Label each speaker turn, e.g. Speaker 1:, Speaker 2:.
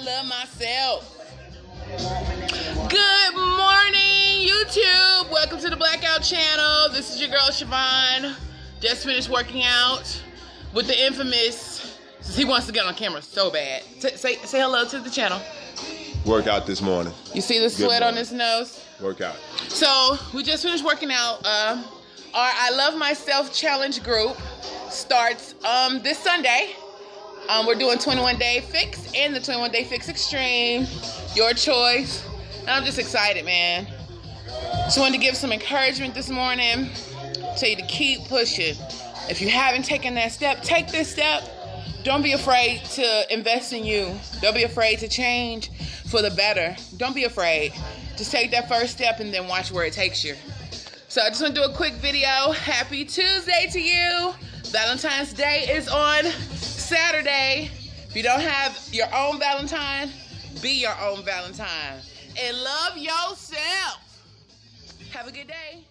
Speaker 1: love myself. Good morning, YouTube. Welcome to the Blackout channel. This is your girl, Siobhan. Just finished working out with the infamous, since he wants to get on camera so bad. Say hello to the channel.
Speaker 2: Workout this morning.
Speaker 1: You see the sweat on his nose?
Speaker 2: Workout.
Speaker 1: So, we just finished working out. Our I Love Myself Challenge group starts this Sunday. We're doing 21 Day Fix and the 21 Day Fix Extreme. Your choice. And I'm just excited, man. Just wanted to give some encouragement this morning. Tell you to keep pushing. If you haven't taken that step, take this step. Don't be afraid to invest in you. Don't be afraid to change for the better. Don't be afraid. Just take that first step and then watch where it takes you. So I just want to do a quick video. Happy Tuesday to you. Valentine's Day is on Saturday. If you don't have your own Valentine, be your own Valentine. And love yourself. Have a good day.